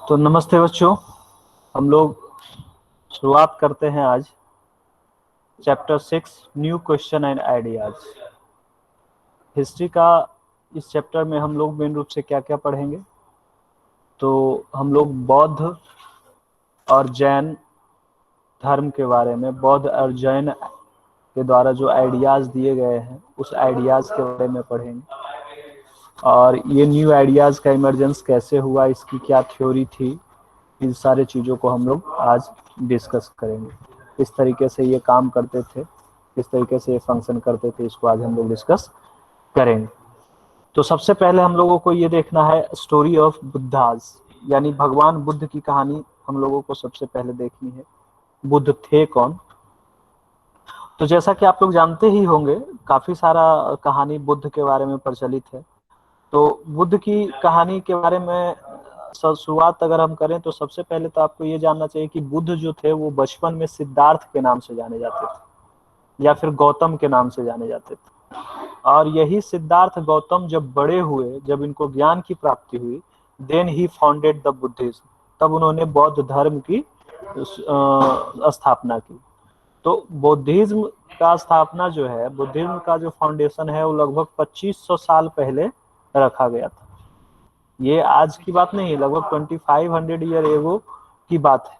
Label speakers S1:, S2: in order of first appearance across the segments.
S1: तो नमस्ते बच्चों। हम लोग शुरुआत करते हैं आज chapter 6 new question and ideas. History का इस चैप्टर में हम लोग मेन रूप से क्या क्या पढ़ेंगे, तो हम लोग बौद्ध और जैन धर्म के बारे में, बौद्ध और जैन के द्वारा जो आइडियाज दिए गए हैं उस आइडियाज के बारे में पढ़ेंगे, और ये न्यू आइडियाज का इमरजेंस कैसे हुआ, इसकी क्या थ्योरी थी, इन सारे चीज़ों को हम लोग आज डिस्कस करेंगे। किस तरीके से ये काम करते थे, किस तरीके से ये फंक्शन करते थे, इसको आज हम लोग डिस्कस करेंगे। तो सबसे पहले हम लोगों को ये देखना है स्टोरी ऑफ बुद्धाज, यानी भगवान बुद्ध की कहानी हम लोगों को सबसे पहले देखनी है। बुद्ध थे कौन? तो जैसा कि आप लोग जानते ही होंगे, काफी सारा कहानी बुद्ध के बारे में प्रचलित है। तो बुद्ध की कहानी के बारे में शुरुआत अगर हम करें तो सबसे पहले तो आपको ये जानना चाहिए कि बुद्ध जो थे वो बचपन में सिद्धार्थ के नाम से जाने जाते थे या फिर गौतम के नाम से जाने जाते थे। और यही सिद्धार्थ गौतम जब बड़े हुए, जब इनको ज्ञान की प्राप्ति हुई, then he founded the Buddhism, तब उन्होंने बौद्ध धर्म की स्थापना की। तो बुद्धिज्म का स्थापना जो है, बुद्धिज्म का जो फाउंडेशन है वो लगभग 2500 साल पहले रखा गया था। ये आज की बात नहीं है, लगभग 2500 ईयर एगो की बात है।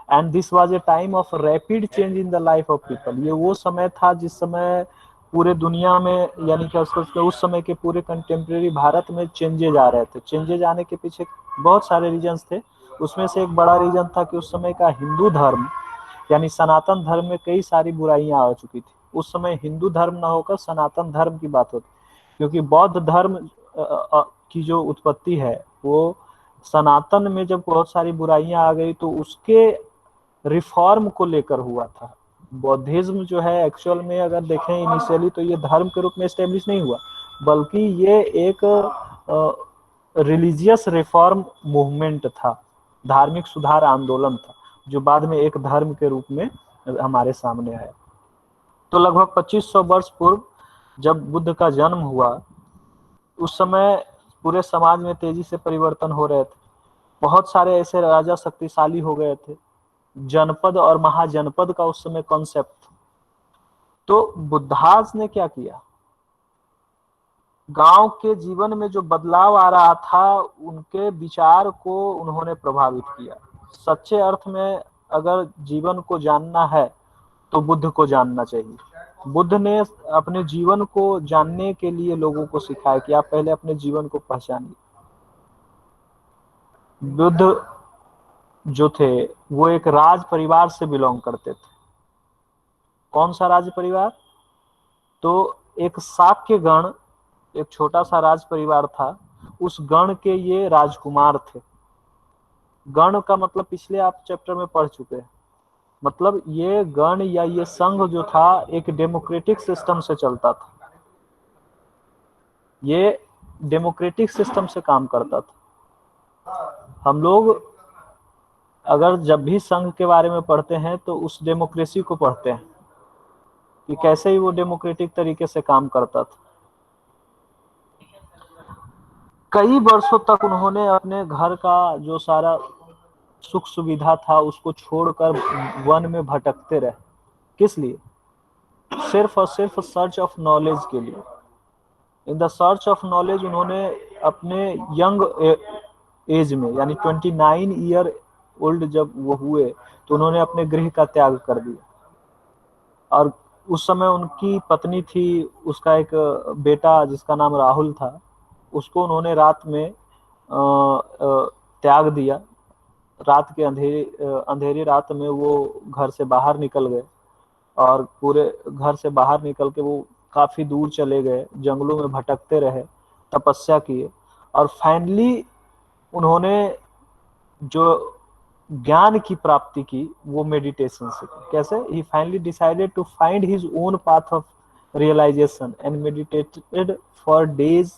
S1: And this was a time of rapid change in the life of people. ये वो समय था जिस समय पूरे दुनिया में, यानी कि उस समय के पूरे कंटेम्प्रेरी भारत में चेंजेज आ रहे थे। चेंजेज आने के पीछे बहुत सारे रीजंस थे। उसमें से एक बड़ा रीजन था कि उस समय का हिंदू धर्म, यानी सनातन धर्म में कई सारी बुराइयां आ चुकी थी। उस समय हिंदू धर्म ना होकर सनातन धर्म की बात होती, क्योंकि बौद्ध धर्म की जो उत्पत्ति है वो सनातन में जब बहुत सारी बुराइयां आ गई तो उसके रिफॉर्म को लेकर हुआ था। बौद्धिज्म जो है एक्चुअल में अगर देखें इनिशियली तो ये धर्म के रूप में एस्टेब्लिश नहीं हुआ, बल्कि ये एक रिलीजियस रिफॉर्म मूवमेंट था, धार्मिक सुधार आंदोलन था, जो बाद में एक धर्म के रूप में हमारे सामने आया। तो लगभग 2500 वर्ष पूर्व जब बुद्ध का जन्म हुआ, उस समय पूरे समाज में तेजी से परिवर्तन हो रहे थे। बहुत सारे ऐसे राजा शक्तिशाली हो गए थे। जनपद और महाजनपद का उस समय कॉन्सेप्ट। तो बुद्धाज ने क्या किया, गांव के जीवन में जो बदलाव आ रहा था उनके विचार को उन्होंने प्रभावित किया। सच्चे अर्थ में अगर जीवन को जानना है तो बुद्ध को जानना चाहिए। बुद्ध ने अपने जीवन को जानने के लिए लोगों को सिखाया कि आप पहले अपने जीवन को पहचानिए। बुद्ध जो थे वो एक राज परिवार से बिलोंग करते थे। कौन सा राज परिवार? तो एक शाक्य गण, एक छोटा सा राज परिवार था, उस गण के ये राजकुमार थे। गण का मतलब पिछले आप चैप्टर में पढ़ चुके हैं। मतलब ये गण या ये संघ जो था एक डेमोक्रेटिक सिस्टम से चलता था। ये डेमोक्रेटिक सिस्टम से काम करता था। हम लोग अगर जब भी संघ के बारे में पढ़ते हैं तो उस डेमोक्रेसी को पढ़ते हैं कि कैसे ही वो डेमोक्रेटिक तरीके से काम करता था। कई वर्षों तक उन्होंने अपने घर का जो सारा सुख सुविधा था उसको छोड़कर वन में भटकते रहे। किस लिए? सिर्फ और सिर्फ सर्च ऑफ नॉलेज के लिए। In the search of knowledge उन्होंने अपने यंग एज में, यानी 29 ईयर ओल्ड जब वो हुए, तो उन्होंने अपने गृह का त्याग कर दिया। और उस समय उनकी पत्नी थी, उसका एक बेटा जिसका नाम राहुल था, उसको उन्होंने रात में त्याग दिया। रात के अंधेरी रात में वो घर से बाहर निकल गए, और पूरे घर से बाहर निकल के वो काफी दूर चले गए, जंगलों में भटकते रहे, तपस्या किए, और फाइनली उन्होंने जो ज्ञान की प्राप्ति की वो मेडिटेशन से की। कैसे? He finally decided to find his own path of realisation and meditated for days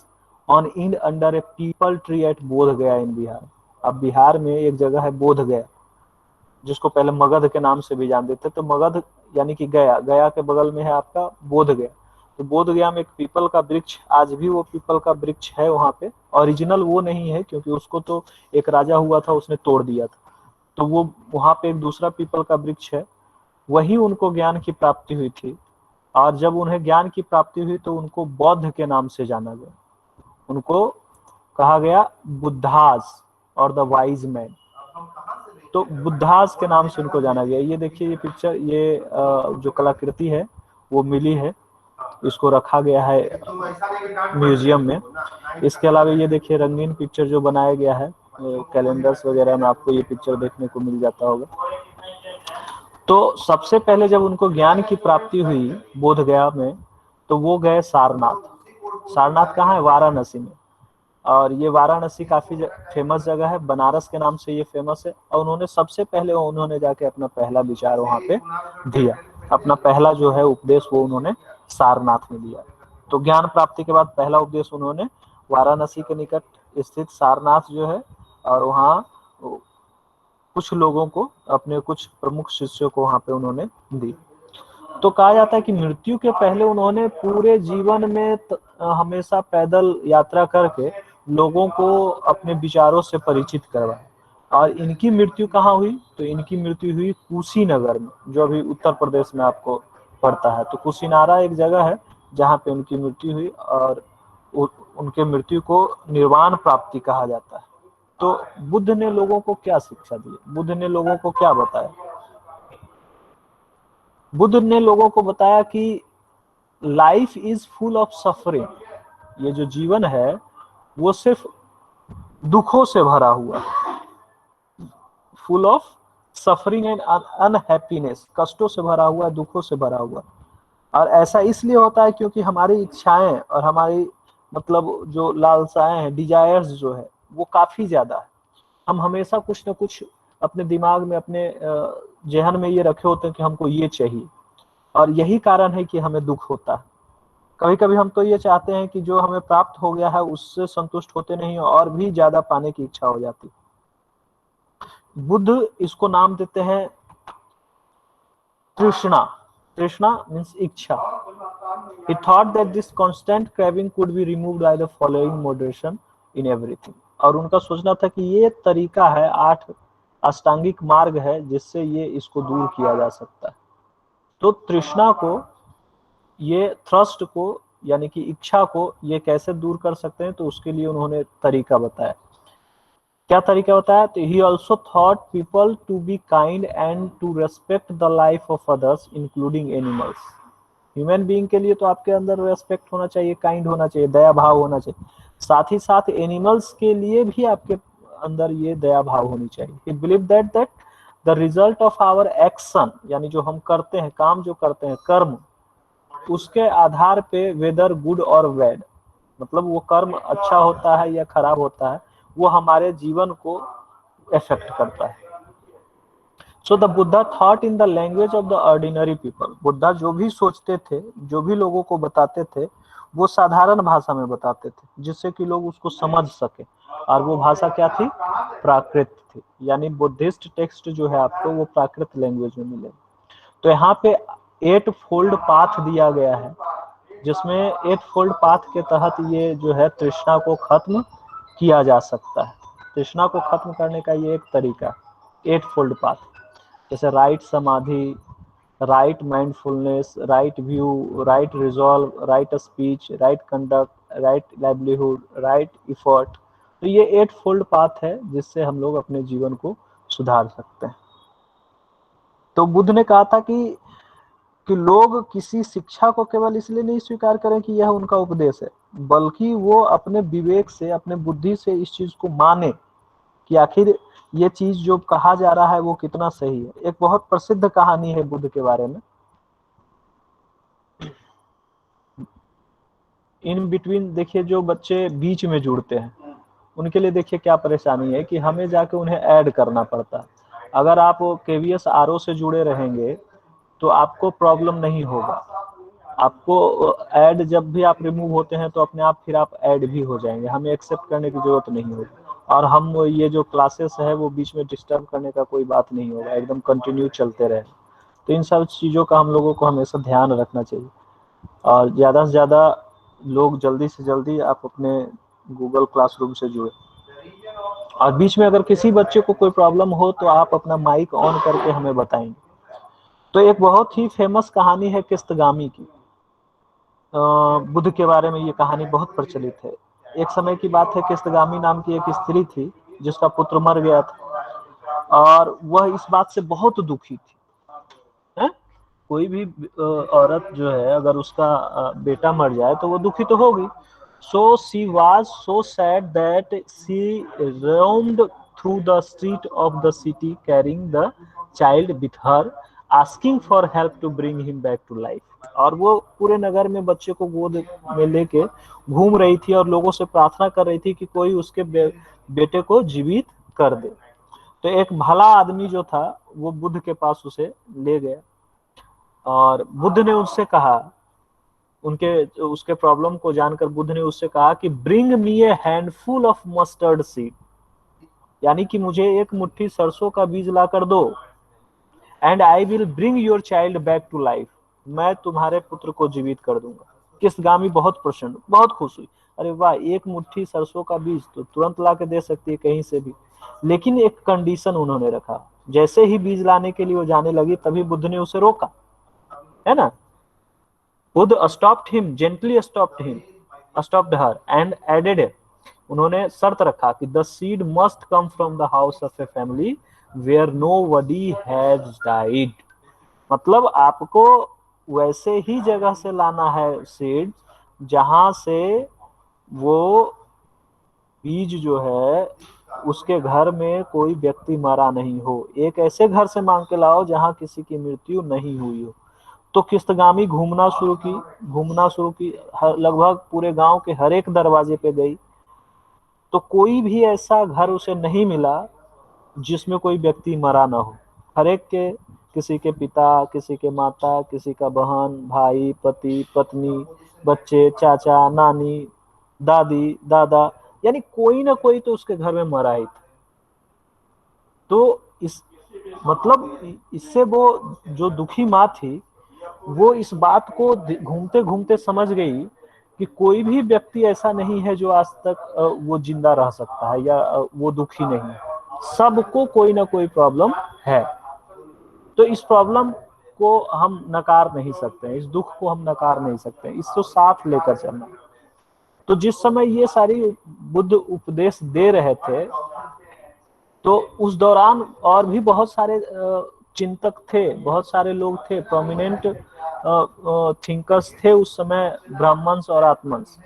S1: on end under a peepal tree at Bodh Gaya इन बिहार। अब बिहार में एक जगह है बोध गया, जिसको पहले मगध के नाम से भी जानते थे। तो मगध यानी कि गया, गया के बगल में है आपका बोध गया। तो बोध गया में एक पीपल का वृक्ष, आज भी वो पीपल का वृक्ष है वहाँ पे। ओरिजिनल वो नहीं है क्योंकि उसको तो एक राजा हुआ था उसने तोड़ दिया था, तो वो वहाँ पे एक दूसरा पीपल का वृक्ष है, वही उनको ज्ञान की प्राप्ति हुई थी। और जब उन्हें ज्ञान की प्राप्ति हुई तो उनको बौद्ध के नाम से जाना गया, उनको कहा गया बुद्धास और द वाइज मैन। तो बुद्धास के नाम से उनको जाना गया। ये देखिए ये पिक्चर, ये जो कलाकृति है वो मिली है, इसको रखा गया है म्यूजियम में। इसके अलावा ये देखिए रंगीन पिक्चर जो बनाया गया है, कैलेंडर्स वगैरह में आपको ये पिक्चर देखने को मिल जाता होगा। तो सबसे पहले जब उनको ज्ञान की प्राप्ति हुई बोध गया में, तो वो गए सारनाथ। सारनाथ कहाँ है? वाराणसी में। और ये वाराणसी काफी फेमस जगह है, बनारस के नाम से ये फेमस है। और उन्होंने सबसे पहले उन्होंने जाके अपना पहला विचार वहाँ पे दिया, अपना पहला जो है उपदेश वो उन्होंने सारनाथ में दिया। तो ज्ञान प्राप्ति के बाद पहला उपदेश उन्होंने वाराणसी के निकट स्थित सारनाथ जो है, और वहाँ कुछ लोगों को, अपने कुछ प्रमुख शिष्यों को वहाँ पे उन्होंने दी। तो कहा जाता है कि मृत्यु के पहले उन्होंने पूरे जीवन में हमेशा पैदल यात्रा करके लोगों को अपने विचारों से परिचित करवाया। और इनकी मृत्यु कहाँ हुई? तो इनकी मृत्यु हुई कुशीनगर में, जो अभी उत्तर प्रदेश में आपको पड़ता है। तो कुशीनारा एक जगह है जहाँ पे उनकी मृत्यु हुई, और उनके मृत्यु को निर्वाण प्राप्ति कहा जाता है। तो बुद्ध ने लोगों को क्या शिक्षा दी? बुद्ध ने लोगों को क्या बताया? बुद्ध ने लोगों को बताया कि life is full of suffering, ये जो जीवन है वो सिर्फ दुखों से भरा हुआ, full of suffering and unhappiness, कष्टों से भरा हुआ, दुखों से भरा हुआ। और ऐसा इसलिए होता है क्योंकि हमारी इच्छाएं और हमारी मतलब जो लालसाएं हैं, डिजायर्स जो है वो काफी ज्यादा है। हम हमेशा कुछ ना कुछ अपने दिमाग में, अपने जहन में ये रखे होते हैं कि हमको ये चाहिए, और यही कारण है कि हमें दुख होता है। कभी कभी हम तो ये चाहते हैं कि जो हमें प्राप्त हो गया है उससे संतुष्ट होते नहीं, और भी ज्यादा पाने की इच्छा हो जाती। बुद्ध इसको नाम देते हैं तृष्णा। तृष्णा मीन्स इच्छा। He thought that this constant craving could be removed by the following moderation in everything। और उनका सोचना था कि ये तरीका है, 8 अष्टांगिक मार्ग है जिससे ये इसको दूर किया जा सकता है। तो तृष्णा को, ये थ्रस्ट को, यानी कि इच्छा को ये कैसे दूर कर सकते हैं, तो उसके लिए उन्होंने तरीका बताया। क्या तरीका बताया? तो he also taught people to be kind and to respect the life of others including animals। Human being के लिए तो आपके अंदर रेस्पेक्ट होना चाहिए, काइंड होना चाहिए, दया भाव होना चाहिए। साथ ही साथ एनिमल्स के लिए भी आपके अंदर ये दया भाव होनी चाहिए। He believed that the result of our action, यानी जो हम करते हैं, काम जो करते हैं, कर्म, उसके आधार पे वेदर गुड और बैड, मतलब वो कर्म अच्छा होता है या खराब होता है, वो हमारे जीवन को इफेक्ट करता है। So the Buddha thought in the language of the ordinary people. Buddha जो भी सोचते थे, जो भी लोगों को बताते थे, वो साधारण भाषा में बताते थे जिससे कि लोग उसको समझ सके। और वो भाषा क्या थी? प्राकृत थी। यानी बुद्धिस्ट टेक्स्ट जो है आपको वो प्राकृत लैंग्वेज में मिलेगा। तो यहाँ पे 8 फोल्ड पाथ दिया गया है, जिसमें 8 फोल्ड पाथ के तहत ये जो है तृष्णा को खत्म किया जा सकता है। तृष्णा को खत्म करने का ये एक तरीका, 8 फोल्ड पाथ, जैसे राइट समाधि, right mindfulness, right view, right resolve, right speech, right conduct, right livelihood, right effort. तो ये 8 फोल्ड पाथ है जिससे हम लोग अपने जीवन को सुधार सकते हैं। तो बुद्ध ने कहा था कि लोग किसी शिक्षा को केवल इसलिए नहीं स्वीकार करें कि यह उनका उपदेश है, बल्कि वो अपने विवेक से, अपने बुद्धि से इस चीज को माने कि आखिर ये चीज जो कहा जा रहा है वो कितना सही है। एक बहुत प्रसिद्ध कहानी है बुद्ध के बारे में। इन बिटवीन देखिए, जो बच्चे बीच में जुड़ते हैं उनके लिए देखिए क्या परेशानी है कि हमें जाके उन्हें ऐड करना पड़ता है। अगर आप KVS RO से जुड़े रहेंगे तो आपको प्रॉब्लम नहीं होगा। आपको ऐड, जब भी आप रिमूव होते हैं तो अपने आप फिर आप ऐड भी हो जाएंगे, हमें एक्सेप्ट करने की जरूरत नहीं होगी। और हम ये जो क्लासेस है वो बीच में डिस्टर्ब करने का कोई बात नहीं होगा, एकदम कंटिन्यू चलते रहे। तो इन सब चीज़ों का हम लोगों को हमेशा ध्यान रखना चाहिए। और ज़्यादा से ज़्यादा लोग जल्दी से जल्दी आप अपने गूगल क्लासरूम से जुड़े। और बीच में अगर किसी बच्चे को कोई प्रॉब्लम हो तो आप अपना माइक ऑन करके हमें बताएंगे। तो एक बहुत ही फेमस कहानी है किस्तगामी की। बुद्ध के बारे में ये कहानी बहुत प्रचलित है। एक समय की बात है, किस्तगामी नाम की एक स्त्री थी जिसका पुत्र मर गया था और वह इस बात से बहुत दुखी थी। है? कोई भी औरत जो है अगर उसका बेटा मर जाए तो वो दुखी तो होगी। So she was so sad that she roamed through the street of the city carrying the child with her, asking for help to bring him back to life. और वो पूरे नगर में बच्चे को गोद में लेके घूम रही थी और लोगों से प्रार्थना कर रही थी कि कोई उसके बेटे को जीवित कर दे। तो एक भला आदमी जो था वो बुद्ध के पास उसे ले गया और बुद्ध ने उससे कहा, उसके प्रॉब्लम को जानकर बुद्ध ने उससे कहा कि bring me A handful of mustard seed, यानी कि मुझे एक मुट्ठी सरसों का बीज ला कर दो, and I will bring your child back to life, मैं तुम्हारे पुत्र को जीवित कर दूंगा। किस्तगामी बहुत प्रसन्न, बहुत खुश हुई। अरे वाह, एक मुट्ठी सरसों का बीज तो तुरंत ला के दे सकती है कहीं से भी, लेकिन एक कंडीशन उन्होंने रखा। जैसे ही बीज लाने के लिए वो जाने लगी तभी बुद्ध ने उसे रोका, है ना। Buddha stopped him, gently stopped her and added, उन्होंने शर्त रखा कि the seed must come from the house of a family where nobody has died। मतलब आपको वैसे ही जगह से लाना है सीड जहां से वो बीज जो है उसके घर में कोई व्यक्ति मरा नहीं हो। एक ऐसे घर से मांग के लाओ जहां किसी की मृत्यु नहीं हुई हो। तो किस्तगामी घूमना शुरू की, लगभग पूरे गांव के हर एक दरवाजे पे गई, तो कोई भी ऐसा घर उसे नहीं मिला जिसमें कोई व्यक्ति मरा ना हो। हर एक के, किसी के पिता, किसी के माता, किसी का बहन, भाई, पति, पत्नी, बच्चे, चाचा, नानी, दादी, दादा, यानी कोई ना कोई तो उसके घर में मरा ही था। तो इस मतलब इससे वो जो दुखी माँ थी वो इस बात को घूमते घूमते समझ गई कि कोई भी व्यक्ति ऐसा नहीं है जो आज तक वो जिंदा रह सकता है या वो दुखी नहीं है। सबको कोई ना कोई प्रॉब्लम है। तो इस प्रॉब्लम को हम नकार नहीं सकते, इस दुख को हम नकार नहीं सकते, इसको साथ लेकर चलना। तो जिस समय ये सारी बुद्ध उपदेश दे रहे थे तो उस दौरान और भी बहुत सारे चिंतक थे, बहुत सारे लोग थे, प्रोमिनेंट थिंकर्स थे उस समय, ब्राह्मण्स और आत्मन्स।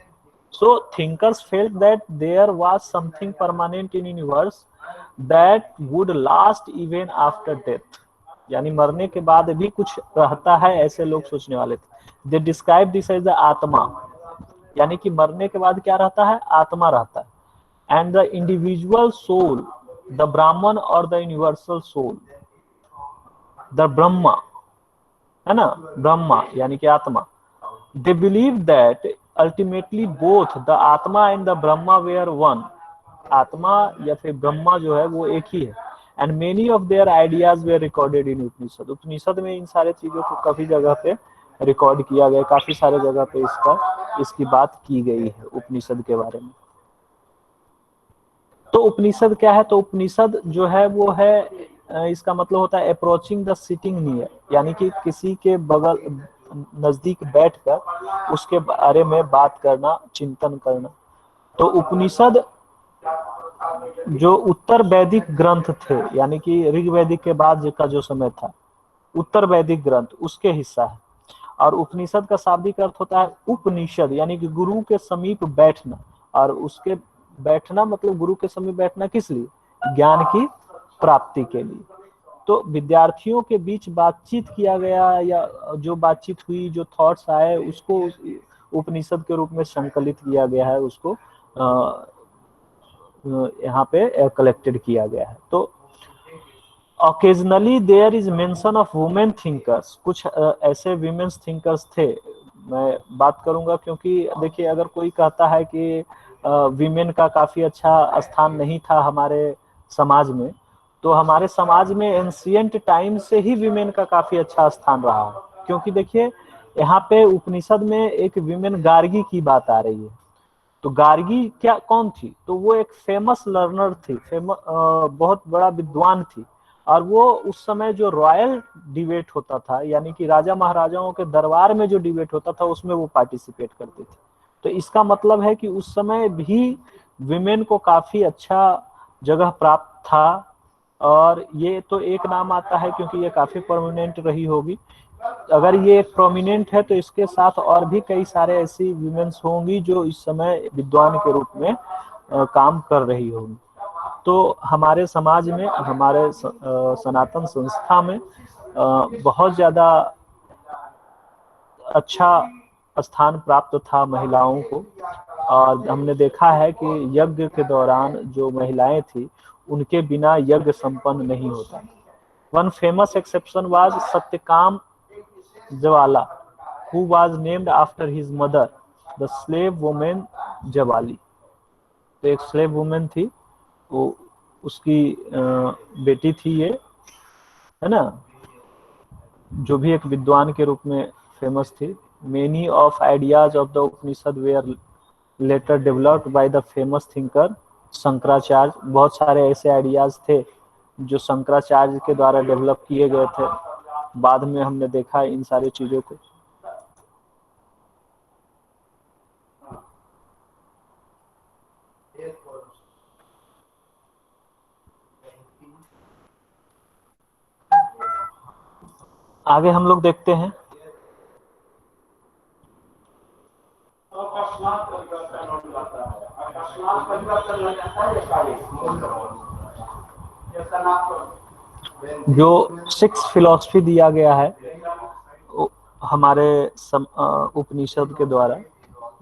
S1: So thinkers felt that there was something permanent in universe that would last even after death, यानी मरने के बाद भी कुछ रहता है, ऐसे लोग सोचने वाले थे। They describe this as the आत्मा, यानी कि मरने के बाद क्या रहता है, आत्मा रहता है। And the individual soul, the Brahman or the universal soul, the Brahma, है ना, ब्रह्मा यानी कि आत्मा। They believed that ultimately both the आत्मा and the Brahma were one, आत्मा या फिर ब्रह्मा जो है वो एक ही है। And many of their ideas were recorded in उपनिषद, उपनिषद में इन सारे चीजों को काफी जगह पे रिकॉर्ड किया गया, काफी सारे जगह पे इसकी बात की गई है उपनिषद के बारे में। तो उपनिषद क्या है, तो उपनिषद जो है वो है, इसका मतलब होता है अप्रोचिंग द सिटिंग नियर, यानी कि किसी के बगल नजदीक बैठकर उसके बारे में बात करना, चिंतन करना। तो उपनिषद जो उत्तर वैदिक ग्रंथ थे, यानी कि ऋग्वैदिक के बाद का जो समय था, उत्तर वैदिक ग्रंथ उसके हिस्सा है। और उपनिषद का शाब्दिक अर्थ होता है उपनिषद, यानी कि गुरु के समीप बैठना। और उसके बैठना मतलब गुरु के समीप बैठना किस लिए, ज्ञान की प्राप्ति के लिए। तो विद्यार्थियों के बीच बातचीत किया गया, या जो बातचीत हुई, जो थॉट्स आए, उसको उपनिषद के रूप में संकलित किया गया है, उसको यहाँ पे कलेक्टेड किया गया है। तो occasionally there is mention of women thinkers, कुछ ऐसे विमेन्स थिंकर्स थे, मैं बात करूंगा, क्योंकि देखिए अगर कोई कहता है कि विमेन का काफी अच्छा स्थान नहीं था हमारे समाज में, तो हमारे समाज में एंशिएंट टाइम से ही विमेन का काफी अच्छा स्थान रहा है। क्योंकि देखिए यहाँ पे उपनिषद में एक विमेन गार्गी की बात आ रही है। तो गार्गी क्या कौन थी? तो वो एक फेमस लर्नर थी, बहुत बड़ा विद्वान थी। और वो उस समय जो रॉयल डिबेट होता था, यानी कि राजा महाराजाओं के दरबार में जो डिबेट होता था, उसमें वो पार्टिसिपेट करती थी। तो इसका मतलब है कि उस समय भी विमेन को काफी अच्छा जगह प्राप्त था। और ये तो एक नाम आता है क्योंकि ये काफी प्रोमिनेंट रही होगी। अगर ये प्रोमिनेंट है तो इसके साथ और भी कई सारे ऐसी वुमेन्स होंगी जो इस समय विद्वान के रूप में काम कर रही होंगी। तो हमारे समाज में, हमारे सनातन संस्था में बहुत ज्यादा अच्छा स्थान प्राप्त था महिलाओं को। और हमने देखा है कि यज्ञ के दौरान जो महिलाएं थी, उनके बिना यज्ञ संपन्न नहीं होता। One famous exception was Satyakama Jabala, who was named after his mother, the slave woman Jabali. तो एक स्लेव वुमेन थी, वो उसकी बेटी थी ये, है ना, जो भी एक विद्वान के रूप में फेमस थी। Many of ideas of the Upanishad were later developed by the famous thinker Shankaracharya. बहुत सारे ऐसे आइडियाज थे जो शंकराचार्य के द्वारा डेवलप किए गए थे। बाद में हमने देखा इन सारी चीजों को। आगे हम लोग देखते हैं। जो 6 फिलॉसफी दिया गया है हमारे उपनिषद के द्वारा,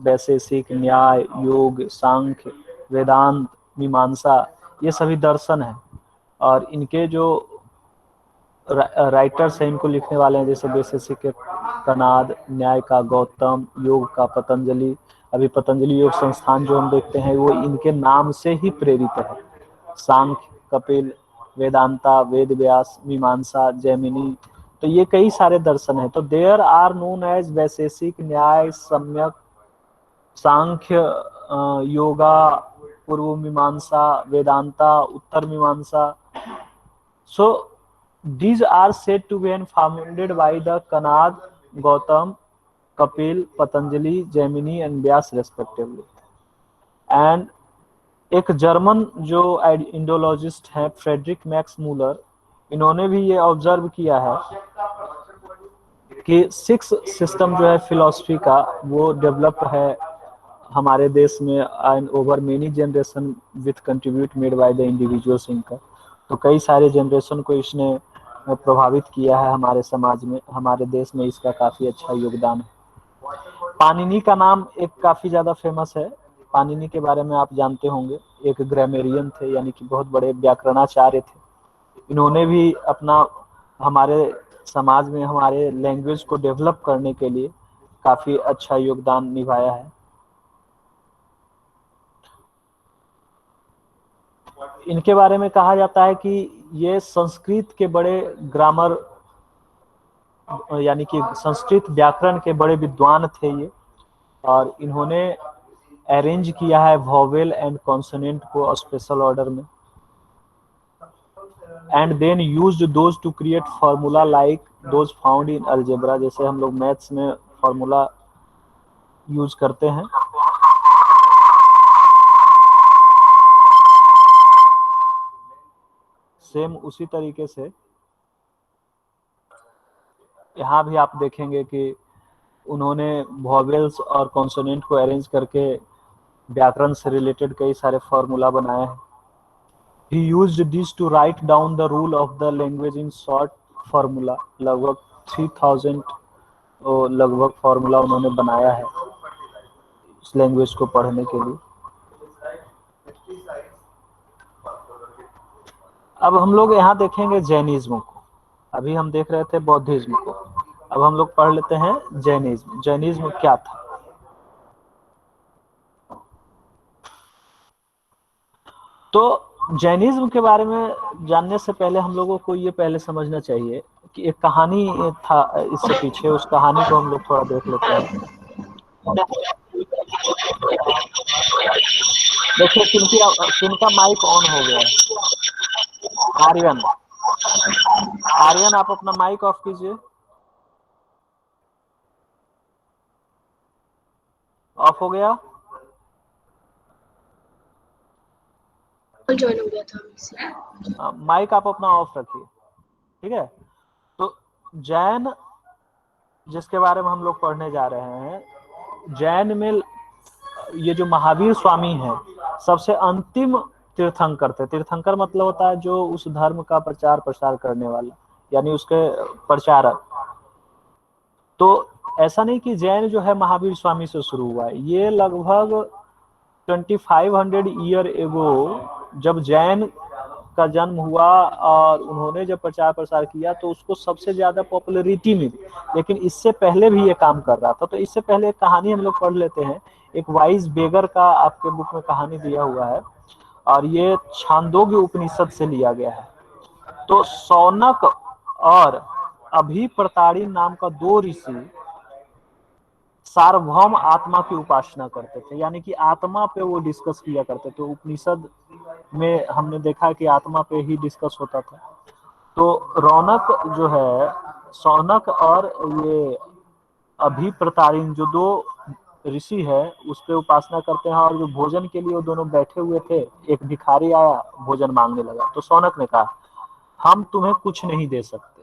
S1: वैशेषिक, न्याय, योग, सांख्य, वेदांत, मीमांसा, ये सभी दर्शन है। और इनके जो राइटर्स हैं, इनको लिखने वाले हैं, जैसे वैशेषिक के कनाद, न्याय का गौतम, योग का पतंजलि। अभी पतंजलि योग संस्थान जो हम देखते हैं वो इनके नाम से ही प्रेरित है। सांख्य कपिल, वेदांता वेद व्यास, मीमांसा जैमिनी। तो ये कई सारे दर्शन है। तो देयर आर नोन एज वैशेषिक, न्याय, सम्यक, सांख्य, योगा, पूर्व मीमांसा, वेदांता, उत्तर मीमांसा। सो these are said to be founded by the Kanad, Gautam, Kapil, Patanjali, Jaimini and Vyas respectively. And एक जर्मन जो इंडोलॉजिस्ट हैं फ्रेडरिक मैक्स मूलर, इन्होंने भी ये ऑब्जर्व किया है कि 6 सिस्टम जो है फिलॉसफी का, वो डेवलप है हमारे देश में and over many generation with contribute made by the individual thinker. तो कई सारे जनरेशन को इसने प्रभावित किया है हमारे समाज में, हमारे देश में इसका काफी अच्छा योगदान है। पाणिनि का नाम एक काफी ज्यादा फेमस है। पाणिनि के बारे में आप जानते होंगे, एक ग्रामेरियन थे, यानी कि बहुत बड़े व्याकरणाचार्य थे। इन्होंने भी अपना हमारे समाज में हमारे लैंग्वेज को डेवलप करने के लिए काफी अच्छा योगदान निभाया है। इनके बारे में कहा जाता है कि ये संस्कृत के बड़े ग्रामर, यानी कि संस्कृत व्याकरण के बड़े विद्वान थे ये। और इन्होंने अरेंज किया है वॉवेल एंड कॉन्सोनेंट को स्पेशल ऑर्डर में, and then used those to create formula like those found in algebra. जैसे हम लोग मैथ्स में फार्मूला यूज करते हैं, सेम उसी तरीके से यहाँ भी आप देखेंगे कि उन्होंने वॉवेल्स और कॉन्सोनेंट को अरेंज करके व्याकरण से रिलेटेड कई सारे फार्मूला बनाए हैं। He used this to write down the rule of the language in short formula। लगभग 3000 लगभग फार्मूला उन्होंने बनाया है इस लैंग्वेज को पढ़ने के लिए। अब हम लोग यहाँ देखेंगे जैनिज्म को। अभी हम देख रहे थे बौद्धिज्म को, अब हम लोग पढ़ लेते हैं जैनिज्म। जैनिज्म क्या था? तो जैनिज्म के बारे में जानने से पहले हम लोगों को ये पहले समझना चाहिए एक कहानी था इससे पीछे, उस कहानी को हम लोग थोड़ा देख लेते हैं। देखिए किनका माइक ऑन हो गया है। आर्यन, आर्यन आप अपना माइक ऑफ कीजिए। ऑफ हो गया?
S2: ज्वाइन हो गया था।
S1: माइक आप अपना ऑफ रखिए, ठीक है। तो जैन जिसके बारे में हम लोग पढ़ने जा रहे हैं, जैन में ये जो महावीर स्वामी है सबसे अंतिम तीर्थंकर थे। तीर्थंकर मतलब होता है जो उस धर्म का प्रचार प्रसार करने वाला, यानी उसके प्रचारक। तो ऐसा नहीं कि जैन जो है महावीर स्वामी से शुरू हुआ है, ये लगभग 2500 ईयर एगो जब जैन का जन्म हुआ और उन्होंने जब प्रचार प्रसार किया तो उसको सबसे ज्यादा पॉपुलैरिटी मिली। लेकिन इससे पहले भी ये काम कर रहा था। तो इससे पहले एक कहानी हम लोग पढ़ लेते हैं। एक वाइज बेगर का आपके बुक में कहानी दिया हुआ है और ये छांदोग्य उपनिषद से लिया गया है। तो सौनक और अभिप्रताड़ी नाम का दो ऋषि सार्वभौम आत्मा की उपासना करते थे, यानी कि आत्मा पे वो डिस्कस किया करते थे। उपनिषद में हमने देखा कि आत्मा पे ही डिस्कस होता था। तो रौनक जो है, सौनक और ये अभिप्रतारिण जो दो ऋषि है उस पे उपासना करते हैं। और जो भोजन के लिए वो दोनों बैठे हुए थे, एक भिखारी आया भोजन मांगने लगा। तो सौनक ने कहा हम तुम्हें कुछ नहीं दे सकते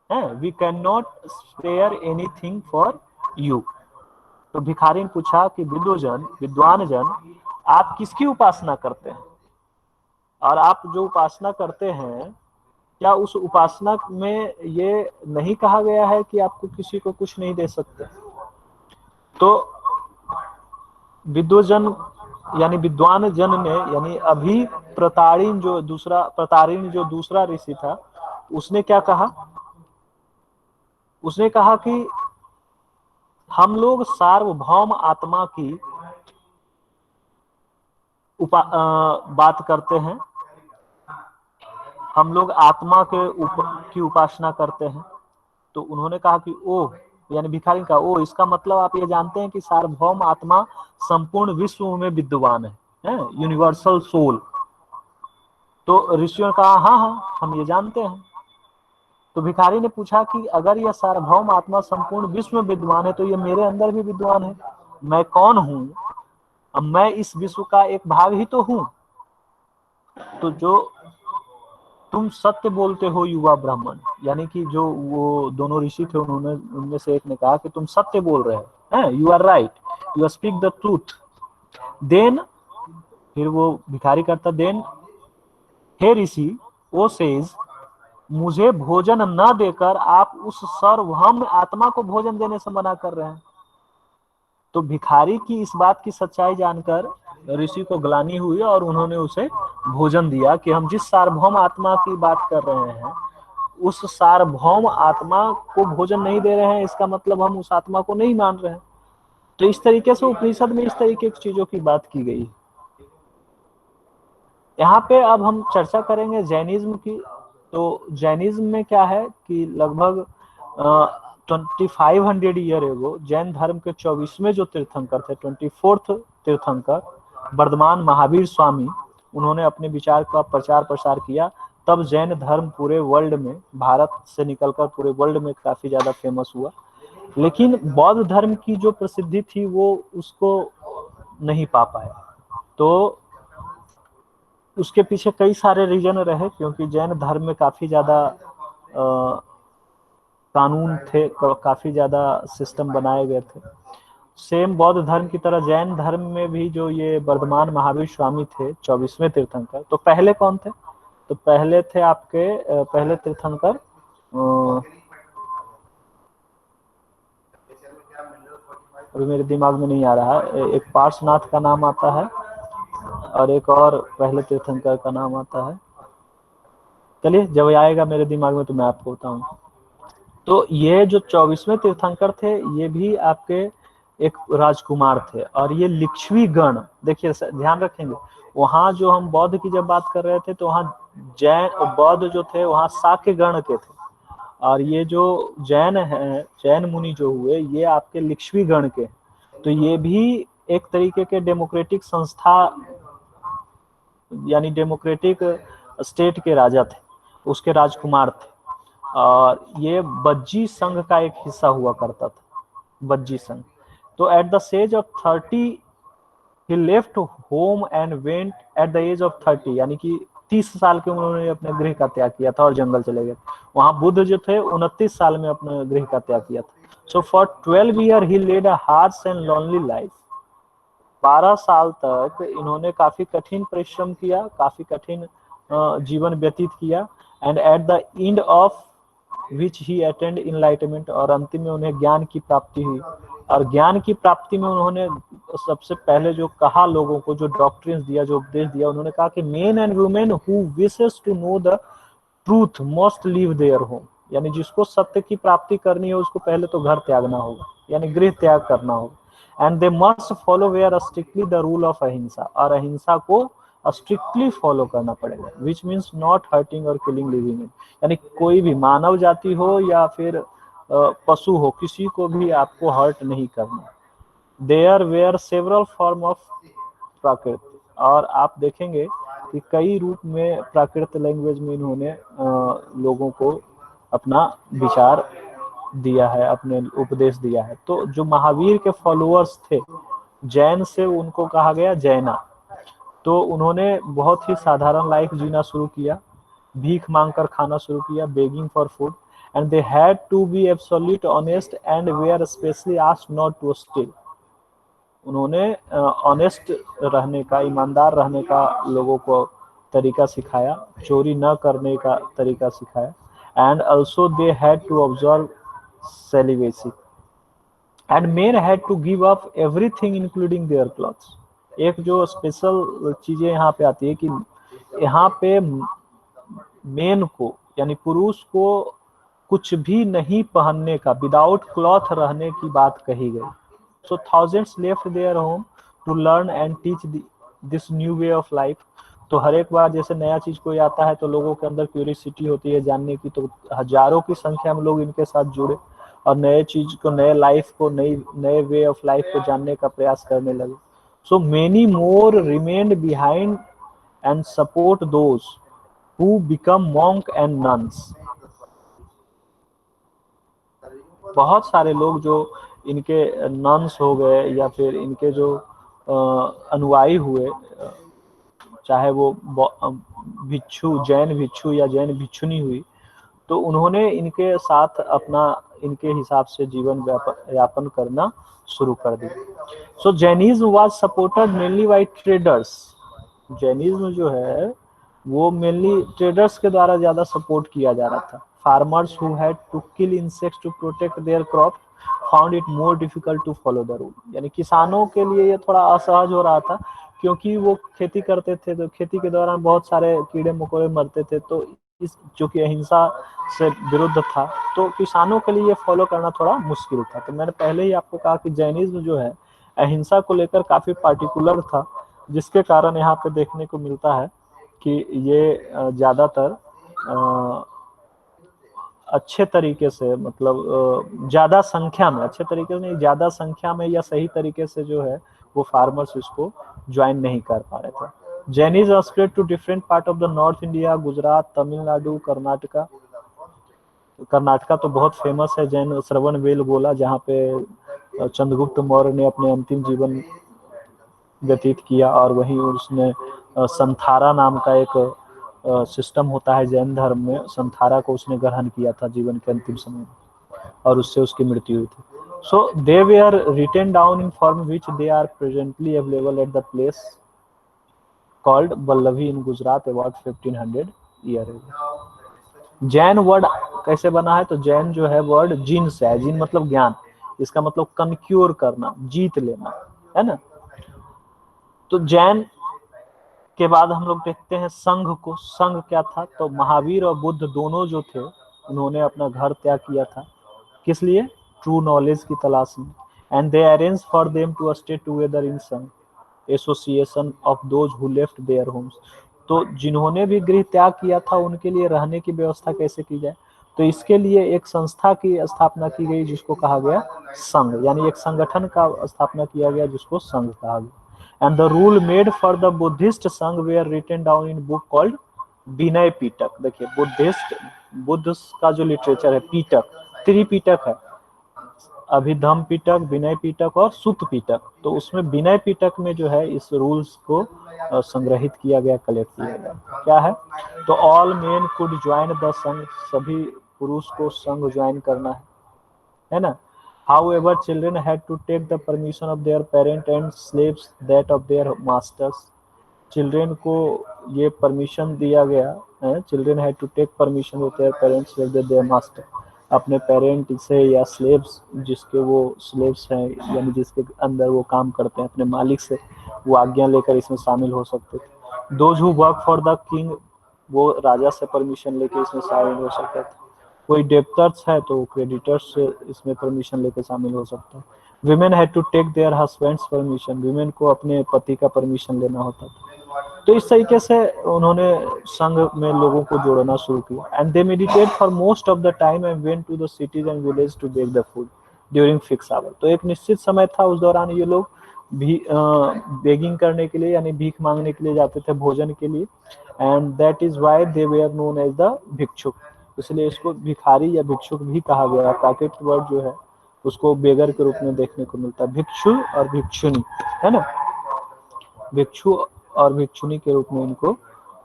S1: हैं, we can not spare anything for you. तो भिखारी ने पूछा कि विद्वान जन आप किसकी उपासना करते हैं, और आप जो उपासना करते हैं क्या उस उपासना में ये नहीं कहा गया है कि आपको किसी को कुछ नहीं दे सकते? तो विद्वजन यानी विद्वान जन ने, यानी अभी प्रतारिण जो दूसरा ऋषि था, उसने क्या कहा? उसने कहा कि हम लोग सार्वभौम आत्मा की बात करते हैं, हम लोग आत्मा की उपासना करते हैं। तो उन्होंने कहा कि ओह, यानी भिखारी का ओ, इसका मतलब आप ये जानते हैं कि सार्वभौम आत्मा संपूर्ण विश्व में विद्यमान है, यूनिवर्सल सोल। तो ऋषियों ने कहा हाँ हाँ हम ये जानते हैं। तो भिखारी ने पूछा कि अगर यह सार्वभौम आत्मा संपूर्ण विश्व में विद्वान है तो ये मेरे अंदर भी विद्वान है। मैं कौन हूं? अब मैं इस विश्व का एक भाग ही तो हूं। तो जो तुम सत्य बोलते हो युवा ब्राह्मण, यानी कि जो वो दोनों ऋषि थे उन्होंने, उनमें से एक ने कहा कि तुम सत्य बोल रहे हो, you are right, you speak the truth. Then फिर वो भिखारी करता, देन हे ऋषि ओ सेज, मुझे भोजन न देकर आप उस सर्वभौम आत्मा को भोजन देने से मना कर रहे हैं। तो भिखारी की इस बात की सच्चाई जानकर ऋषि को ग्लानि हुई और उन्होंने उसे भोजन दिया कि हम जिस सार्वभौम आत्मा की बात कर रहे हैं उस सार्वभौम आत्मा को भोजन नहीं दे रहे हैं, इसका मतलब हम उस आत्मा को नहीं मान रहे हैं। तो इस तरीके से उपनिषद में इस तरीके की चीजों की बात की गई। यहाँ पे अब हम चर्चा करेंगे जैनिज्म की। तो जैनिज्म में क्या है कि लगभग 2500 ईयर एगो जैन धर्म के 24वें जो तीर्थंकर थे, 24th तीर्थंकर वर्धमान महावीर स्वामी, उन्होंने अपने विचार का प्रचार प्रसार किया। तब जैन धर्म पूरे वर्ल्ड में, भारत से निकलकर पूरे वर्ल्ड में काफी ज्यादा फेमस हुआ। लेकिन बौद्ध धर्म की जो प्रसिद्धि थी वो उसको नहीं पा पाया। तो उसके पीछे कई सारे रीजन रहे, क्योंकि जैन धर्म में काफी ज्यादा कानून थे, काफी ज्यादा सिस्टम बनाए गए थे। सेम बौद्ध धर्म की तरह जैन धर्म में भी जो ये वर्धमान महावीर स्वामी थे 24वें तीर्थंकर, तो पहले कौन थे? तो पहले थे आपके पहले तीर्थंकर अभी मेरे दिमाग में नहीं आ रहा है। एक पार्श्वनाथ का नाम आता है और एक और पहले तीर्थंकर का नाम आता है। चलिए जब आएगा मेरे दिमाग में तो मैं आपको बताऊं। तो ये जो 24वें तीर्थंकर थे ये भी आपके एक राजकुमार थे, और ये लिच्छवी गण, देखिए ध्यान रखेंगे, वहां जो हम बौद्ध की जब बात कर रहे थे तो वहां जैन बौद्ध जो थे वहां शाक्य गण के थे, और ये जो जैन है, जैन मुनि जो हुए, ये आपके लिच्छवी गण के, तो ये भी एक तरीके के डेमोक्रेटिक संस्था यानी डेमोक्रेटिक स्टेट के राजा थे, उसके राजकुमार थे। और ये बज्जी संघ का एक हिस्सा हुआ करता था, बज्जी संघ। तो at the age of 30 he left home and went at the age of 30, यानी कि 30 साल की उम्र में उन्होंने अपने गृह का त्याग किया था और जंगल चले गए। वहां बुद्ध जो थे 29 साल में अपने गृह का त्याग किया था। So for 12 year he led a harsh and lonely life. 12 साल तक इन्होंने काफी कठिन परिश्रम किया, काफी कठिन जीवन व्यतीत किया। And at the end of which he attend enlightenment, और अंतिम में उन्हें ज्ञान की प्राप्ति हुई। और ज्ञान की प्राप्ति में उन्होंने सबसे पहले जो कहा लोगों को, जो डॉक्ट्रिन्स दिया, जो उपदेश दिया, उन्होंने कहा कि men and women who wishes to know the truth must leave their home, यानी जिसको सत्य की प्राप्ति करनी है उसको पहले तो घर त्यागना होगा, यानी गृह त्याग करना होगा। And they must follow were strictly the rule of ahimsa, और अहिंसा को स्ट्रिक्टली फॉलो करना पड़ेगा, which means not hurting or killing living, यानी कोई भी मानव जाति हो या फिर पशु हो, किसी को भी आपको हर्ट नहीं करना। There were several form of Prakrit, और आप देखेंगे कि कई रूप में प्राकृत लैंग्वेज में इन्होंने लोगों को अपना विचार दिया है, अपने उपदेश दिया है। तो जो महावीर के फॉलोअर्स थे जैन से, उनको कहा गया जैना। तो उन्होंने बहुत ही साधारण लाइफ जीना शुरू किया, भीख मांगकर खाना शुरू किया, begging for food, and they had to be absolute honest and were specially asked not to steal. उन्होंने ऑनेस्ट रहने का, ईमानदार रहने का लोगों को तरीका सिखाया, चोरी न करने का तरीका सिखाया। And also they had to observe celibacy and men had to give up everything including their clothes. एक जो स्पेशल चीजें यहाँ पे आती है कि यहाँ पे मेन को यानी पुरुष को कुछ भी नहीं पहनने का, विदाउट क्लॉथ रहने की बात कही गई। So thousands left their home to learn and teach this new way of life. तो हर एक बार जैसे नया चीज कोई आता है तो लोगों के अंदर क्यूरियोसिटी होती है जानने की, तो हजारों की संख्या में लोग इनके साथ जुड़े और नए चीज को, नए लाइफ को, नए वे ऑफ लाइफ को जानने का प्रयास करने लगे। So many more remained behind and support those who become monk and nuns. बहुत सारे लोग जो इनके नन्स हो गए या फिर इनके जो अनुयायी हुए, चाहे वो भिक्षु, जैन भिक्षु या जैन भिक्षुनी हुई, तो उन्होंने इनके साथ अपना, इनके हिसाब से जीवन यापन करना शुरू कर दिया। So Jainism was supported mainly by traders. Jainism जो है वो मेनली ट्रेडर्स के द्वारा ज्यादा सपोर्ट किया जा रहा था। Farmers who had to kill insects to protect their crop found it more difficult to follow the rule, यानी किसानों के लिए ये थोड़ा असहज हो रहा था, क्योंकि वो खेती करते थे तो खेती के दौरान बहुत सारे कीड़े मकोड़े मरते थे, तो इस जो कि अहिंसा से विरुद्ध था, तो किसानों के लिए फॉलो करना थोड़ा मुश्किल था। तो मैंने पहले ही आपको कहा कि जैनिज्म जो है अहिंसा को लेकर काफी पार्टिकुलर था, जिसके कारण यहाँ पे देखने को मिलता है कि ये ज्यादातर अच्छे तरीके से, मतलब ज्यादा संख्या में, अच्छे तरीके से नहीं, ज्यादा संख्या में या सही तरीके से जो है वो फार्मर्स इसको ज्वाइन नहीं कर पा रहे थे। Jainism spread to different part of the north India, Gujarat, Tamil Nadu, Karnataka. Karnataka तो बहुत फेमस है जैन श्रवण बेलगोला, जहाँ पे चंद्रगुप्त मौर्य ने अपने अंतिम जीवन व्यतीत किया, और वहीं उसने संथारा नाम का एक सिस्टम होता है जैन धर्म में, संथारा को उसने ग्रहण किया था जीवन के अंतिम समय में, और उससे उसकी मृत्यु हुई थी। So they were written down in form which they are presently available at the place called Vallabhi in Gujarat about 1500 year ago. Jain word कैसे बना है, तो जैन जो है वर्ड जिन से है, जिन मतलब ज्ञान, इसका मतलब कनक्योर करना, जीत लेना, है ना। तो जैन के बाद हम लोग देखते हैं संघ को। संघ क्या था, तो महावीर और बुद्ध दोनों जो थे उन्होंने अपना घर त्याग किया था, किस लिए, ट्रू नॉलेज की तलाश में। And they arrange for them to stay together in Sangha association of those who left their homes. तो जिन्होंने भी गृह त्याग किया था उनके लिए रहने की व्यवस्था कैसे की जाए, तो इसके लिए एक संस्था की स्थापना की गई जिसको कहा गया संघ, यानी एक संगठन का स्थापना किया गया जिसको संघ कहा गया। And the rule made for the Buddhist Sangha were written down in book called Vinaya Pitaka. देखिए बुद्ध का जो लिटरेचर है पीटक, त्रिपीटक है, अभिधम पीटक, विनय पीटक और सुत पीटक। तो उसमें विनय पीटक में जो है इस रूल्स को संग्रहित किया गया, कलेक्ट किया गया। क्या है, तो all main could join the संघ, सभी पुरुष को संघ ज्वाइन करना है ना। However, children had to take the permission of their parent and slaves that of their masters. Children को ये परमिशन दिया गया है, children had to take permission with their parents with their master, अपने पेरेंट से या स्लेव्स, जिसके वो स्लेव्स हैं यानी जिसके अंदर वो काम करते हैं, अपने मालिक से वो आज्ञा लेकर इसमें शामिल हो सकते थे। Those who work for the king, वो राजा से परमिशन लेकर इसमें शामिल हो सकते थे। कोई डेप्टर्स है तो क्रेडिटर्स से इसमें परमिशन लेकर शामिल हो सकता है। Women had to take their husbands permission, women को अपने पति का परमिशन लेना होता था। तो इस तरीके से उन्होंने संघ में लोगों को जोड़ना शुरू किया। And they meditate for most of the time and went to the cities and village to beg the food during fix hour. तो एक निश्चित समय था, उस दौरान ये लोग भी बेगिंग करने के लिए यानी भीख मांगने के लिए जाते थे भोजन के लिए। And that is why they were known as the bhikshuk, इसलिए इसको भिखारी या भिक्षुक भी कहा गया। प्राकृत वर्ड जो है उसको बेगर के रूप में देखने को मिलता है, भिक्षु और भिक्षुनी, है ना, भिक्षु और भिक्षुनी के रूप में इनको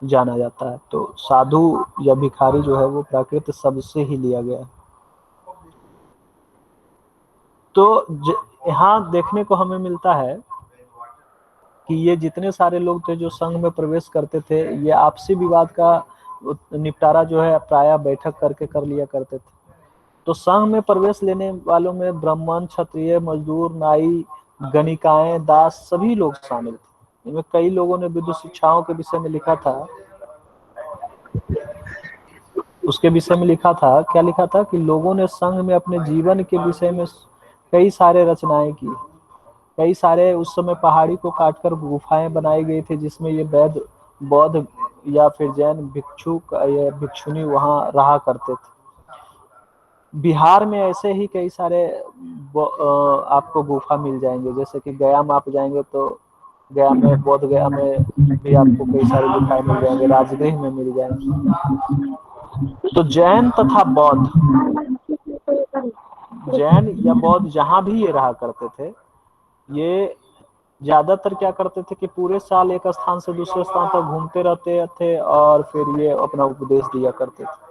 S1: जाना जाता है। तो साधु या भिखारी जो है वो प्राकृत शब्द से ही लिया गया है। तो यहाँ देखने को हमें मिलता है कि ये जितने सारे लोग थे जो संघ में प्रवेश करते थे, ये आपसी विवाद का निपटारा जो है प्रायः बैठक करके कर लिया करते थे। तो संघ में प्रवेश लेने वालों में ब्राह्मण, क्षत्रिय, मजदूर, नाई, गणिकाएं, दास सभी लोग शामिल थे। इनमें कई लोगों ने विद्युत शिक्षाओं के विषय में लिखा था, उसके विषय में लिखा था, क्या लिखा था कि लोगों ने संघ में अपने जीवन के विषय में कई सारे रचनाएं की। कई सारे उस समय पहाड़ी को काटकर गुफाएं बनाई गई थी जिसमें ये बौद्ध या फिर जैन भिक्षुक या भिक्षुनी वहां रहा करते थे। बिहार में ऐसे ही कई सारे आपको गुफा मिल जाएंगे, जैसे कि गया में आप जाएंगे तो गया में, बौद्ध गया में भी आपको कई सारे गुफाएं मिल जाएंगे, राजगृह में मिल जाएंगे। तो जैन तथा बौद्ध, जैन या बौद्ध जहां भी ये रहा करते थे, ये ज्यादातर क्या करते थे कि पूरे साल एक स्थान से दूसरे स्थान तक घूमते रहते थे और फिर ये अपना उपदेश दिया करते थे।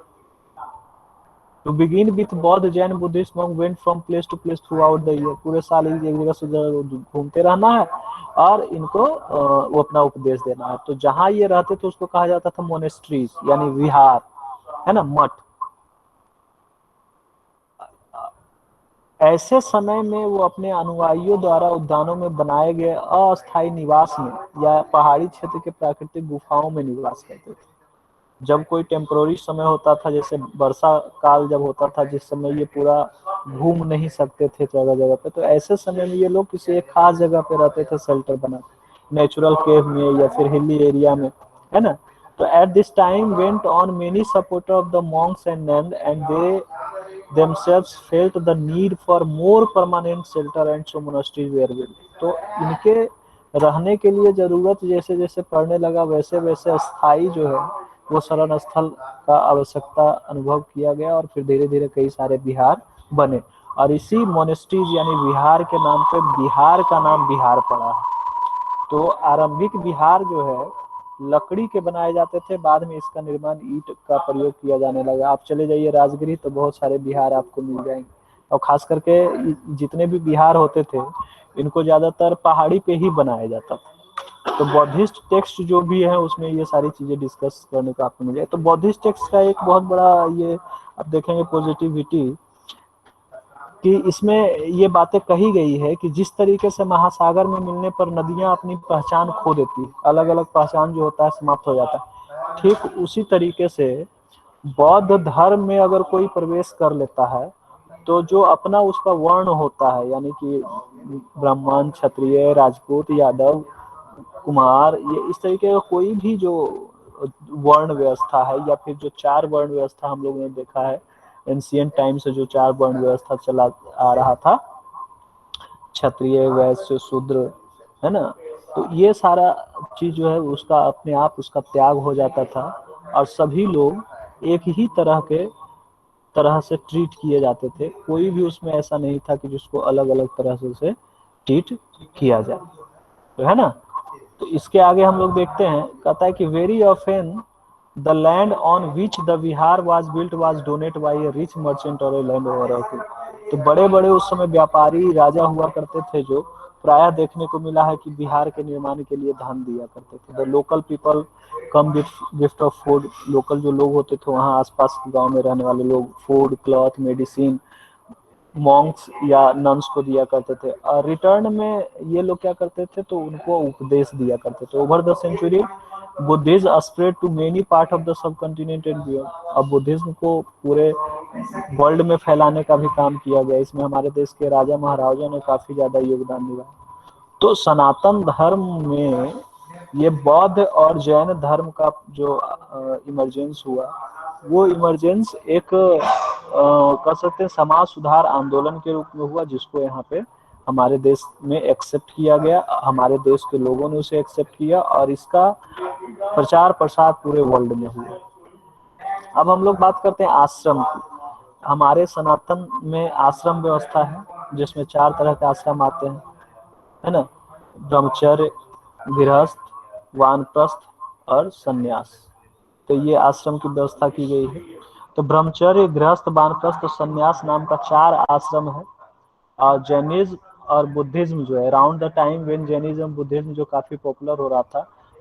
S1: To begin with, बौद्ध, Jain, Buddhist monk went from place to place throughout the year. पूरे साल एक जगह से घूमते रहना है और इनको वो अपना उपदेश देना है। तो जहां ये रहते थे उसको कहा जाता था मोनेस्ट्रीज, यानी विहार, है ना, मठ। ऐसे समय में वो अपने अनुयायियों द्वारा उद्यानों में बनाए गए अस्थायी निवास में या पहाड़ी क्षेत्र के प्राकृतिक गुफाओं में निवास करते थे। जब कोई टेम्पोररी समय होता था, जैसे वर्षा काल जब होता था, जिस समय ये पूरा घूम नहीं सकते थे जगह जगह पे, तो ऐसे समय में ये लोग किसी एक खास जगह पे रहते थे, शेल्टर बना, नेचुरल केव में या फिर हिली एरिया में, है ना। तो at this time went on many supporter of the monks and nun and they themselves felt the need for more permanent shelter and so monasteries were built. तो इनके रहने के लिए जरूरत जैसे जैसे पड़ने लगा वैसे वैसे स्थायी जो है वो शरण स्थल का आवश्यकता अनुभव किया गया और फिर धीरे धीरे कई सारे विहार बने और इसी मोनेस्ट्रीज यानी विहार के नाम पे बिहार का नाम बिहार पड़ा है। तो आरंभिक विहार जो है लकड़ी के बनाए जाते थे, बाद में इसका निर्माण ईंट का प्रयोग किया जाने लगा। आप चले जाइए राजगीर तो बहुत सारे विहार आपको मिल जाएंगे और खास करके जितने भी विहार होते थे इनको ज्यादातर पहाड़ी पे ही बनाया जाता था। तो बौद्धिस्ट टेक्स्ट जो भी है उसमें ये सारी चीजें डिस्कस करने को आपको मिले। तो बौद्धिस्ट टेक्स्ट का एक बहुत बड़ा ये आप देखेंगे पॉजिटिविटी कि इसमें ये बातें कही गई है कि जिस तरीके से महासागर में मिलने पर नदियां अपनी पहचान खो देती, अलग अलग पहचान जो होता है समाप्त हो जाता है, ठीक उसी तरीके से बौद्ध धर्म में अगर कोई प्रवेश कर लेता है तो जो अपना उसका वर्ण होता है, यानी कि ब्राह्मण, क्षत्रिय, राजपूत, यादव, कुमार, ये इस तरीके का कोई भी जो वर्ण व्यवस्था है या फिर जो 4 वर्ण व्यवस्था हम लोगों ने देखा है एंशियंट टाइम से जो 4 वर्ण व्यवस्था चला आ रहा था, क्षत्रिय, वैश्य, शूद्र, है ना, तो ये सारा चीज जो है उसका अपने आप उसका त्याग हो जाता था और सभी लोग एक ही तरह से ट्रीट किए जाते थे। कोई भी उसमें ऐसा नहीं था कि जिसको अलग अलग तरह से उसे ट्रीट किया जाए, तो है ना। तो इसके आगे हम लोग देखते हैं, कहता है कि very often the land on which the vihara was built was donate by a rich merchant or a land over. तो बड़े बड़े उस समय व्यापारी राजा हुआ करते थे, जो प्रायः देखने को मिला है कि बिहार के निर्माण के लिए धन दिया करते थे। The local people come with gift of food, local जो लोग होते थे वहाँ आसपास के गांव में रहने वाले लोग फूड, क्लॉथ, मेडिसिन मॉन्क्स या नन्स को दिया करते थे, और रिटर्न में ये लोग क्या करते थे, तो उनको उपदेश दिया करते थे। Over the century Buddhism spread to many part of the subcontinent and beyond. अब बुद्धिज्म को पूरे वर्ल्ड में फैलाने का भी काम किया गया। इसमें हमारे देश के राजा महाराजा ने काफी ज्यादा योगदान दिया। तो सनातन धर्म में ये बौद्ध और जैन धर्म का जो इमरजेंस हुआ, वो इमरजेंस एक कह सकते हैं समाज सुधार आंदोलन के रूप में हुआ, जिसको यहाँ पे हमारे देश में एक्सेप्ट किया गया, हमारे देश के लोगों ने उसे एक्सेप्ट किया और इसका प्रचार प्रसार पूरे वर्ल्ड में हुआ। अब हम लोग बात करते हैं आश्रम की। हमारे सनातन में आश्रम व्यवस्था है, जिसमें 4 तरह के आश्रम आते हैं, है ना, ब्रह्मचर्य, गृहस्थ, वानप्रस्थ और सन्यास। तो ये आश्रम की व्यवस्था की गई है। तो ब्रह्मचर्य, गृहस्थ, वानप्रस्थ और सन्यास नाम का 4 आश्रम है। और जैनिज्म और बुद्धिज्म जो है, around the time when Jainism Buddhism जो काफी पॉपुलर हो रहा था,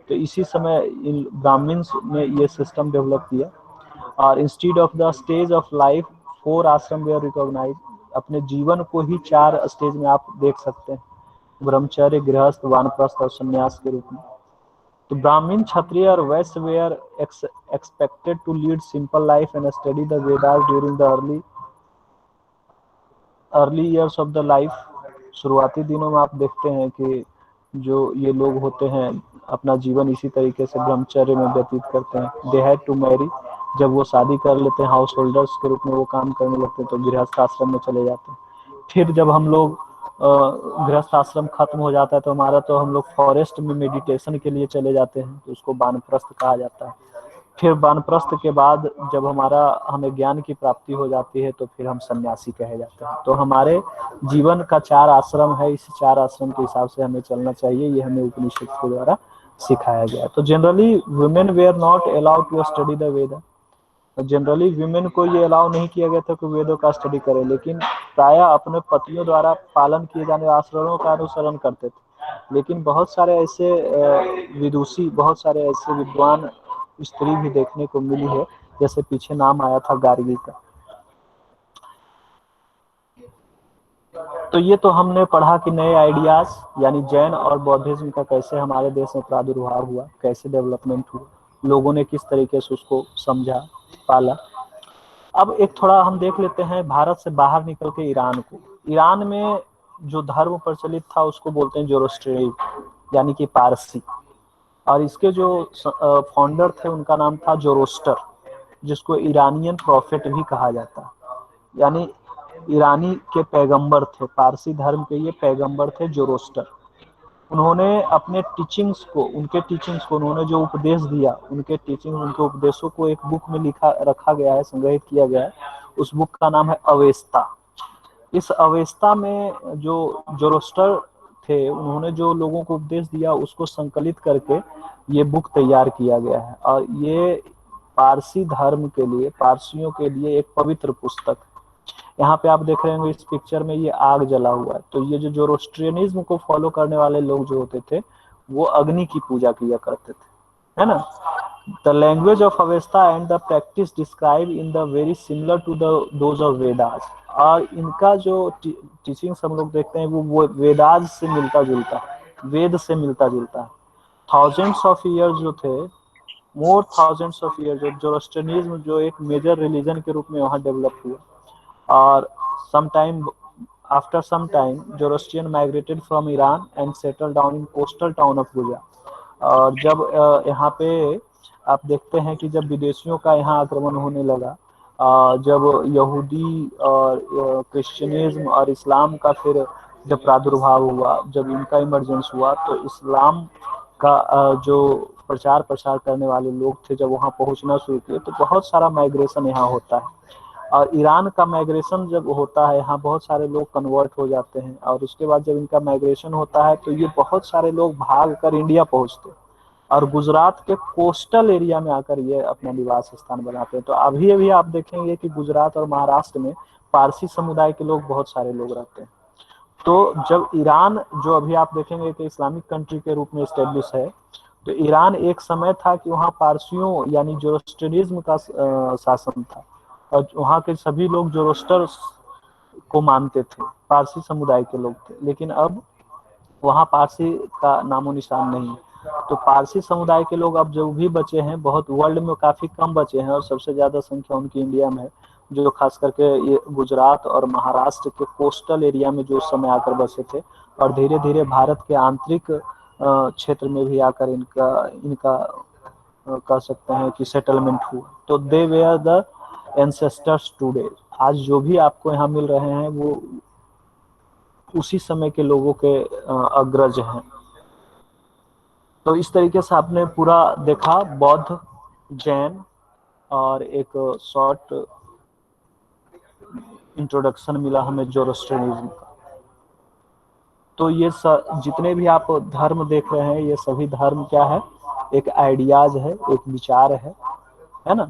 S1: तो इसी समय इन ब्राह्मण्स ने ये सिस्टम डेवलप किया। और instead of the stage of life 4 आश्रम वे रिकॉग्नाइज। अपने जीवन को ही 4 स्टेज में आप देख सकते हैं, ब्रह्मचर्य, गृहस्थ, वानप्रस्थ और सन्यास के रूप में। तो ब्राह्मण, क्षत्रिय और Vaishya were expected to lead simple life and study the Vedas during the early years of the life. शुरुआती दिनों में आप देखते हैं कि जो ये लोग होते हैं अपना जीवन इसी तरीके से ब्रह्मचर्य में व्यतीत करते हैं। दे हैड टू मैरी, जब वो शादी कर लेते हैं हाउस होल्डर्स के रूप में वो काम करने लगते हैं, तो गृहस्थ आश्रम में चले जाते हैं। फिर जब हम लोग गृहस्थ आश्रम खत्म हो जाता है, तो हमारा तो हम लोग फॉरेस्ट में मेडिटेशन के लिए चले जाते हैं, तो उसको वानप्रस्थ कहा जाता है। फिर वानप्रस्थ के बाद जब हमें ज्ञान की प्राप्ति हो जाती है, तो फिर हम सन्यासी कहे जाते हैं। तो हमारे जीवन का 4 आश्रम है, इस 4 आश्रम के हिसाब से हमें चलना चाहिए, ये हमें उपनिषद के द्वारा सिखाया गया। तो generally women were not allowed to study the Veda. Generally women को ये अलाउ नहीं किया गया था कि वेदों का स्टडी करें, लेकिन प्रायः अपने पतियों द्वारा पालन किए जाने वाले आचरणों का अनुसरण करते थे। लेकिन बहुत सारे ऐसे विदुषी, बहुत सारे ऐसे विद्वान स्त्री भी देखने को मिली है, जैसे पीछे नाम आया था गार्गी का। तो ये तो हमने पढ़ा कि नए आइडियाज यानी जैन और बौद्धिज्म का कैसे हमारे देश में प्रादुर्भाव हुआ, कैसे डेवलपमेंट हुआ, लोगों ने किस तरीके से उसको समझा, पाला। अब एक थोड़ा हम देख लेते हैं भारत से बाहर निकल के ईरान को। ईरान में जो धर्म प्रचलित था उसको बोलते हैं जोरोस्ट्रियन, यानी कि पारसी। और इसके जो फाउंडर थे उनका नाम था जोरोस्टर, जिसको ईरानियन प्रॉफिट भी कहा जाता है, यानी ईरानी के पैगंबर थे। पारसी धर्म के ये पैगंबर थे जोरोस्टर। उन्होंने अपने उनके टीचिंग्स को उन्होंने जो उपदेश दिया, उनके उपदेशों को एक बुक में रखा गया है, संग्रहित किया गया है। उस बुक का नाम है अवेस्ता। इस अवेस्ता में जो जोरोस्टर थे, उन्होंने जो लोगों को उपदेश दिया उसको संकलित करके ये बुक तैयार किया गया है। और ये पारसी धर्म के लिए, पारसियों के लिए एक पवित्र पुस्तक। यहाँ पे आप देख रहे होंगे इस पिक्चर में ये आग जला हुआ है। तो ये जो जोरोस्ट्रियनिज्म को फॉलो करने वाले लोग जो होते थे, वो अग्नि की पूजा किया करते थे, है ना। The language of Avesta and the practice describe in the very similar to those of Vedas. और इनका जो टीचिंग्स हम लोग देखते हैं वो वेदास से मिलता जुलता है, वेद से मिलता जुलता है। थाउजेंड्स ऑफ ईयर्स जो थे, मोर थाउजेंड्स ऑफ ईयर्स, जोरोस्ट्रियनिज्म जो एक मेजर रिलीजन के रूप में वहाँ डेवलप हुआ। और after some time Zoroastrian migrated from Iran and settled down in coastal town of Guja। और जब यहाँ पे आप देखते हैं कि जब विदेशियों का यहाँ आक्रमण होने लगा जब यहूदी और क्रिश्चियनिज्म और इस्लाम का फिर जब प्रादुर्भाव हुआ, जब इनका इमरजेंस हुआ, तो इस्लाम का जो प्रचार प्रसार करने वाले लोग थे जब वहाँ पहुँचना शुरू किए, तो बहुत सारा माइग्रेशन यहाँ होता है। और ईरान का माइग्रेशन जब होता है, यहाँ बहुत सारे लोग कन्वर्ट हो जाते हैं, और उसके बाद जब इनका माइग्रेशन होता है तो ये बहुत सारे लोग भाग कर इंडिया पहुँचते हैं और गुजरात के कोस्टल एरिया में आकर ये अपना निवास स्थान बनाते हैं। तो अभी अभी आप देखेंगे कि गुजरात और महाराष्ट्र में पारसी समुदाय के लोग बहुत सारे लोग रहते हैं। तो जब ईरान, जो अभी आप देखेंगे कि इस्लामिक कंट्री के रूप में स्टेब्लिश है, तो ईरान एक समय था कि वहाँ पारसियों यानी जोरोस्ट्रियनिज्म का शासन था, और वहाँ के सभी लोग जोरोस्टर को मानते थे, पारसी समुदाय के लोग थे। लेकिन अब वहाँ पारसी का नामो निशान नहीं। तो पारसी समुदाय के लोग अब जो भी बचे हैं, बहुत वर्ल्ड में काफी कम बचे हैं, और सबसे ज्यादा संख्या उनकी इंडिया में है, जो खास करके ये गुजरात और महाराष्ट्र के कोस्टल एरिया में जो उस समय आकर बसे थे, और धीरे धीरे भारत के आंतरिक क्षेत्र में भी आकर इनका इनका कह सकते हैं कि सेटलमेंट हुआ। तो दे वेयर द एंसेस्टर्स टुडे। आज जो भी आपको यहाँ मिल रहे हैं वो उसी समय के लोगों के अग्रज हैं। तो इस तरीके से आपने पूरा देखा, बौद्ध, जैन, और एक शॉर्ट इंट्रोडक्शन मिला हमें जोरोस्ट्रियनिज्म का। तो ये जितने भी आप धर्म देख रहे हैं, ये सभी धर्म क्या है, एक आइडियाज है, एक विचार है ना,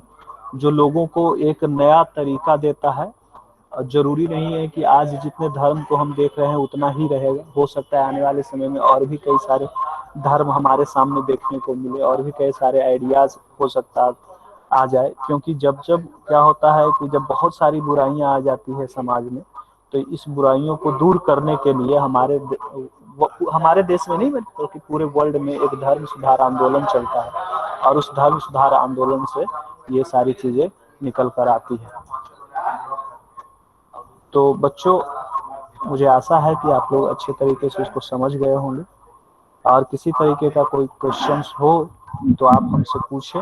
S1: जो लोगों को एक नया तरीका देता है। जरूरी नहीं है कि आज जितने धर्म को हम देख रहे हैं उतना ही रहेगा, हो सकता है आने वाले समय में और भी कई सारे धर्म हमारे सामने देखने को मिले, और भी कई सारे आइडियाज हो सकता है आ जाए। क्योंकि जब जब क्या होता है कि जब बहुत सारी बुराइयां आ जाती है समाज में, तो इस बुराइयों को दूर करने के लिए हमारे देश में नहीं बल्कि पूरे वर्ल्ड में एक धर्म सुधार आंदोलन चलता है, और उस धर्म सुधार आंदोलन से ये सारी चीजें निकल कर आती है। तो बच्चों, मुझे आशा है कि आप लोग अच्छे तरीके से इसको समझ गए होंगे, और किसी तरीके का कोई क्वेश्चंस हो तो आप हमसे पूछें।